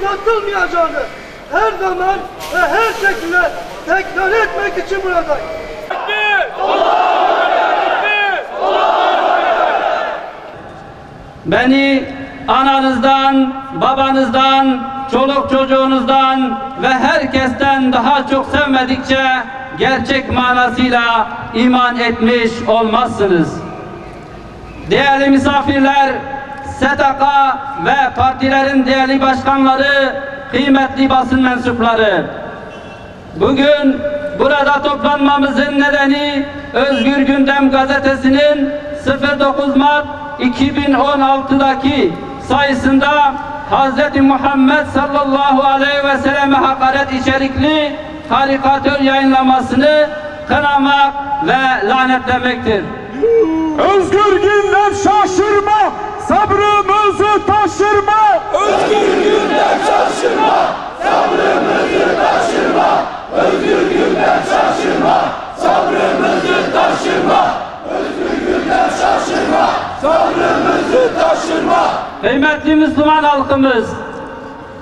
satılmayacağını her zaman ve her şekilde tekrar etmek için buradayım. Beni ananızdan, babanızdan, çoluk çocuğunuzdan ve herkesten daha çok sevmedikçe gerçek manasıyla iman etmiş olmazsınız. Değerli misafirler, STK ve partilerin değerli başkanları, kıymetli basın mensupları, bugün burada toplanmamızın nedeni Özgür Gündem gazetesinin 09 Mart 2016'daki sayısında Hz. Muhammed sallallahu aleyhi ve selleme hakaret içerikli karikatür yayınlamasını kınamak ve lanetlemektir. Özgür Gündem şaşırma, sabrımızı taşırma. Özgür Gündem şaşırma, sabrımızı taşırma. Özgür Gündem şaşırma, sabrımızı taşırma. Özgür Gündem şaşırma, sabrımızı taşırma. Kıymetli Müslüman halkımız,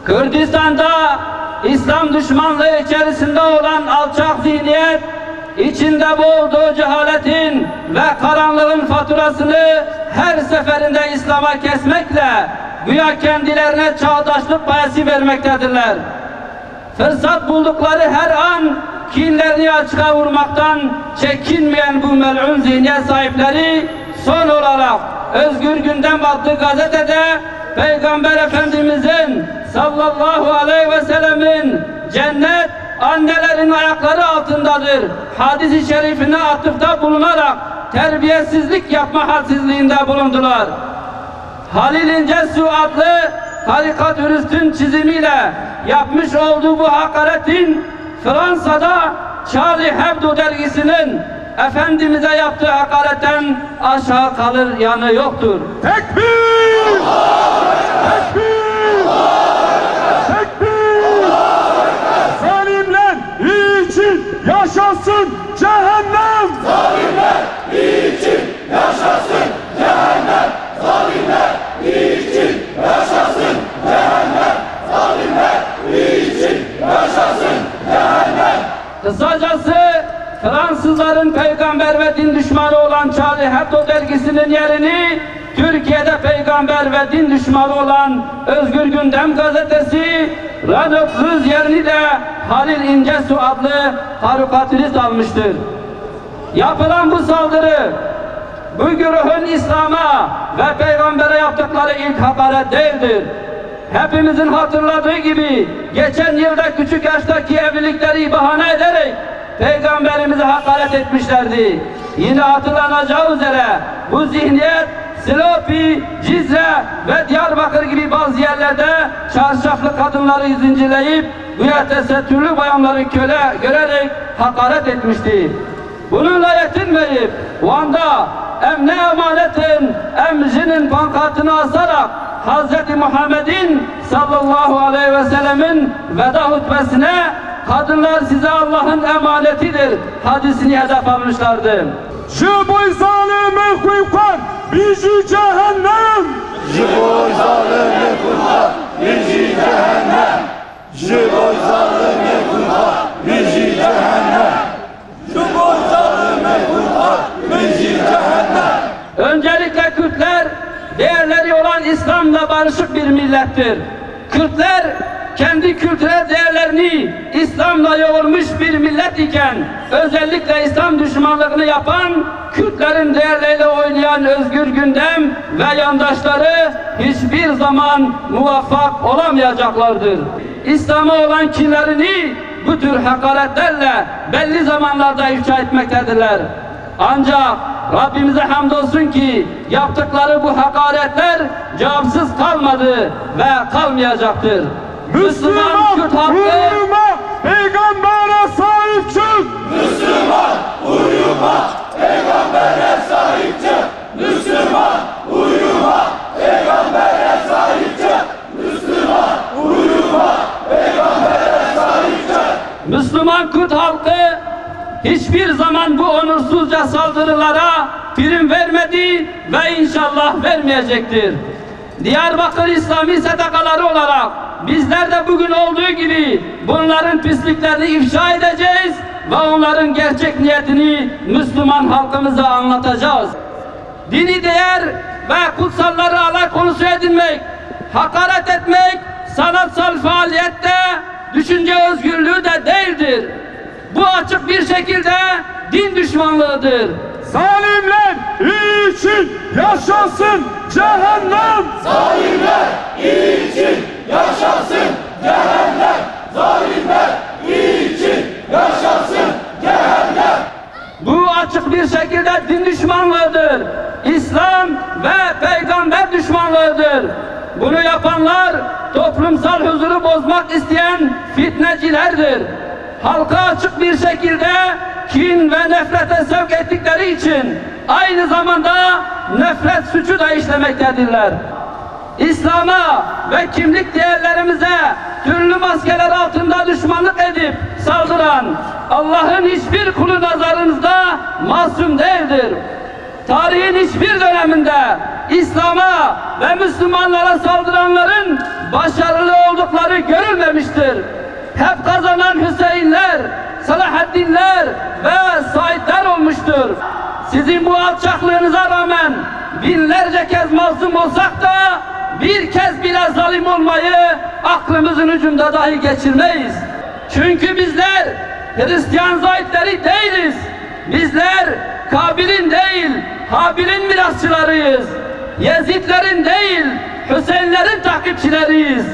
Kürdistan'da İslam düşmanlığı içerisinde olan alçak zihniyet, içinde boğulduğu cehaletin ve karanlığın faturasını her seferinde İslam'a kesmekle güya kendilerine çağdaşlık payesi vermektedirler. Fırsat buldukları her an kinlerini açığa vurmaktan çekinmeyen bu mel'un zihniyet sahipleri son olarak Özgür Gündem adlı gazetede Peygamber Efendimizin sallallahu aleyhi ve sellemin cennet annelerin ayakları altındadır hadis-i şerifine atıfta bulunarak terbiyesizlik yapma hadsizliğinde bulundular. Halil İncesu adlı karikatüristin çizimiyle yapmış olduğu bu hakaretin Fransa'da Charlie Hebdo dergisinin Efendimiz'e yaptığı hakaretten aşağı kalır yanı yoktur. Tekbir! Tekbir! Tekbir! Zalimler için yaşasın cehennem! Zalimler için yaşasın cehennem. Zalimler için yaşasın cehennem. Zalimler için yaşasın cehennem. Kısacası Fransızların peygamber ve din düşmanı olan Charlie Hebdo dergisinin yerini Türkiye'de peygamber ve din düşmanı olan Özgür Gündem gazetesi, Ranöklüz yerini de Halil İncesu adlı karikatürist almıştır. Yapılan bu saldırı bu güruhun İslam'a ve peygambere yaptıkları ilk hakaret değildir. Hepimizin hatırladığı gibi geçen yılda küçük yaştaki evlilikleri bahane ederek Peygamberimize hakaret etmişlerdi. Yine hatırlanacağı üzere bu zihniyet Silopi, Cizre ve Diyarbakır gibi bazı yerlerde çarşaflı kadınları zincirleyip güya tesettürlü bayanları köle görerek hakaret etmişti. Bununla yetinmeyip Van'da emne emanetin emcinin pankartını asarak Hz. Muhammed'in sallallahu aleyhi ve sellemin veda hutbesine kadınlar size Allah'ın emanetidir hadisini hedef almışlardı. Şu boy zalimi kuykan bizi cehennem. Şu boy zalimi kuykan bizi cehennem. Şu boy zalimi kuykan bizi cehennem. Şu boy zalimi kuykan bizi cehennem. Öncelikle Kürtler değerleri olan İslam'la barışık bir millettir. Kürtler kendi kültürel değerlerini İslam'la yoğurmuş bir millet iken özellikle İslam düşmanlığını yapan Kürtlerin değerleriyle oynayan Özgür Gündem ve yandaşları hiçbir zaman muvaffak olamayacaklardır. İslam'a olan kinlerini bu tür hakaretlerle belli zamanlarda ifşa etmektedirler. Ancak Rabbimize hamdolsun ki yaptıkları bu hakaretler cevapsız kalmadı ve kalmayacaktır. Müslüman Kürt halkı uyuma, peygambere sahip çık. Müslüman uyuma, peygambere sahip çık. Müslüman uyuma, peygambere sahip çık. Müslüman uyuma, peygambere sahip çık. Müslüman Kürt halkı hiçbir zaman bu onursuzca saldırılara prim vermedi ve inşallah vermeyecektir. Diyarbakır İslami STK'ları olarak bizler de bugün olduğu gibi bunların pisliklerini ifşa edeceğiz ve onların gerçek niyetini Müslüman halkımıza anlatacağız. Dini değer ve kutsalları alay konusu edinmek, hakaret etmek, sanatsal faaliyette düşünce özgürlüğü de değildir. Bu açık bir şekilde din düşmanlığıdır. Zalimler için yaşasın cehennem. Zalimler için yaşasın cehennem. Zalimler için yaşasın cehennem. Bu açık bir şekilde din düşmanlığıdır. İslam ve peygamber düşmanlığıdır. Bunu yapanlar toplumsal huzuru bozmak isteyen fitnecilerdir. Halka açık bir şekilde kin ve nefrete sevk ettikleri için aynı zamanda nefret suçu da işlemektedirler. İslam'a ve kimlik değerlerimize türlü maskeler altında düşmanlık edip saldıran Allah'ın hiçbir kulu nazarınızda masum değildir. Tarihin hiçbir döneminde İslam'a ve Müslümanlara saldıranların başarılı oldukları görülmemiştir. Hep kazanan Hüseyinler, Selahaddinler ve Saidler olmuştur. Sizin bu alçaklığınıza rağmen binlerce kez mazlum olsak da bir kez bile zalim olmayı aklımızın ucunda dahi geçirmeyiz. Çünkü bizler Hristiyan Zaidleri değiliz. Bizler Kabil'in değil, Habil'in mirasçılarıyız. Yezidlerin değil, Hüseyinlerin takipçileriyiz.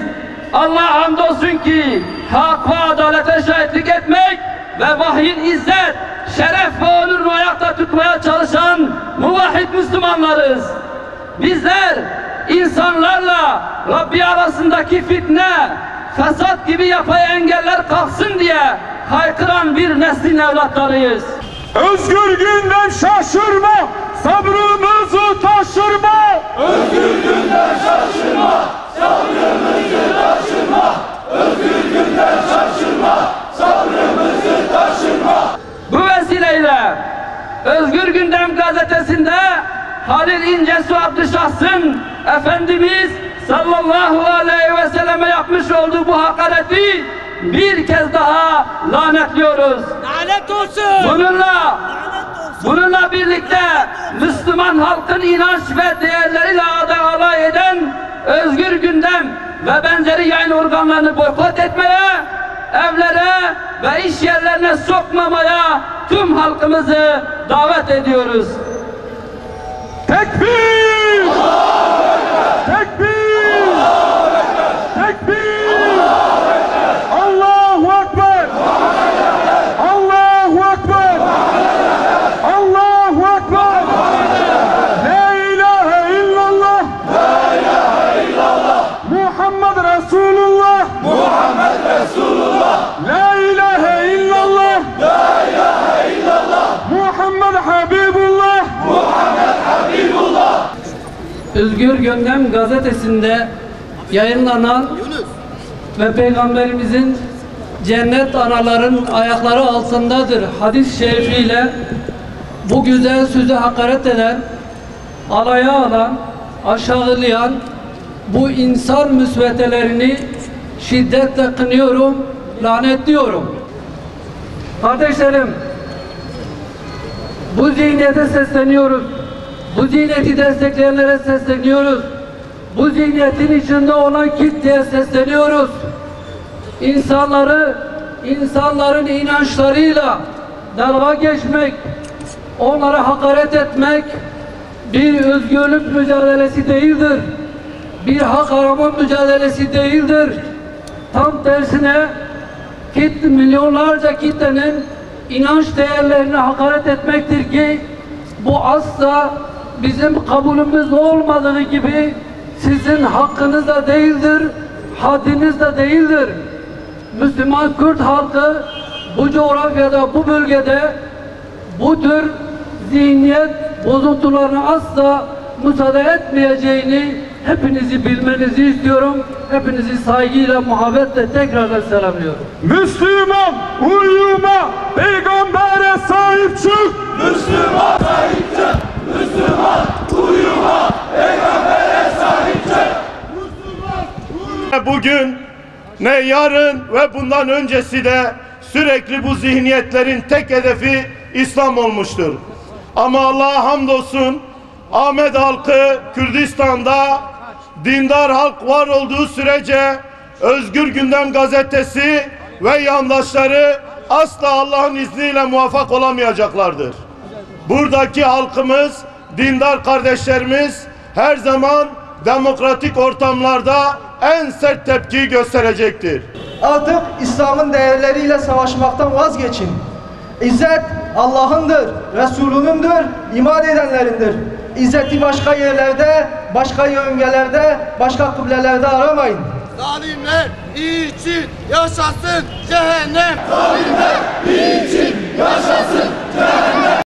Allah hamdolsun ki hak ve adalete şahitlik etmek ve vahyin izzet, şeref ve onurunu ayakta tutmaya çalışan muvahhid Müslümanlarız. Bizler insanlarla Rabbi arasındaki fitne, fesat gibi yapay engeller kalksın diye haykıran bir neslin evlatlarıyız. Özgür günden şaşırma, sabrımızı taşırma. Özgür günden şaşırma, sabrımızı taşırma. Özgür günden şaşırma, sabrımızı taşırma. Bu vesileyle Özgür Gündem gazetesinde Halil İncesu adlı şahsın Efendimiz sallallahu aleyhi ve selleme yapmış olduğu bu hakareti bir kez daha lanetliyoruz. Lanet olsun. Bununla birlikte Müslüman halkın inanç ve değerleriyle alay eden Özgür Gündem ve benzeri yayın organlarını boykot etmeye, evlere ve iş yerlerine sokmamaya tüm halkımızı davet ediyoruz. Tekbir! Tekbir! Tekbir! Allahu Ekber! Allahu Ekber! Allahu Ekber! La ilahe illallah! La ilahe illallah. Muhammed Resulullah! Muhammed Resulullah. La ilahe illallah! La ilahe illallah. Muhammed Habibullah! Muhammed Habibullah. Özgür Gündem gazetesinde yayınlanan ve Peygamberimizin cennet anaların ayakları altındadır hadis-i şerifiyle bu güzel sözü hakaret eden, alaya alan, aşağılayan bu insan müsvedelerini şiddetle kınıyorum, lanetliyorum. Kardeşlerim, bu zihniyete sesleniyoruz. Bu zihniyeti destekleyenlere sesleniyoruz. Bu zihniyetin içinde olan kitleye sesleniyoruz. İnsanların inançlarıyla dalga geçmek, onlara hakaret etmek bir özgürlük mücadelesi değildir. Bir hak arama mücadelesi değildir. Tam tersine milyonlarca kitlenin inanç değerlerine hakaret etmektir ki bu asla bizim kabulümüz olmadığı gibi sizin hakkınız da değildir, haddiniz de değildir. Müslüman Kürt halkı bu coğrafyada, bu bölgede bu tür zihniyet bozuntularına asla müsaade etmeyeceğini hepinizi bilmenizi istiyorum. Hepinizi saygıyla, muhabbetle tekrardan selamlıyorum. Müslüman uyuma, peygambere sahip çık. Müslüman sahip çık. Müslüman uyuma. Peygambere sahip çık. Bugün ne yarın ve bundan öncesi de sürekli bu zihniyetlerin tek hedefi İslam olmuştur. Ama Allah'a hamdolsun Ahmet halkı Kürdistan'da dindar halk var olduğu sürece Özgür Gündem gazetesi ve yandaşları asla Allah'ın izniyle muvaffak olamayacaklardır. Buradaki halkımız, dindar kardeşlerimiz her zaman demokratik ortamlarda en sert tepkiyi gösterecektir. Artık İslam'ın değerleriyle savaşmaktan vazgeçin. İzzet Allah'ındır, Resulünündür, iman edenlerindir. İzzeti başka yerlerde, başka yörüngelerde, başka kıblelerde aramayın. Zalimler için yaşasın cehennem. Zalimler için yaşasın cehennem.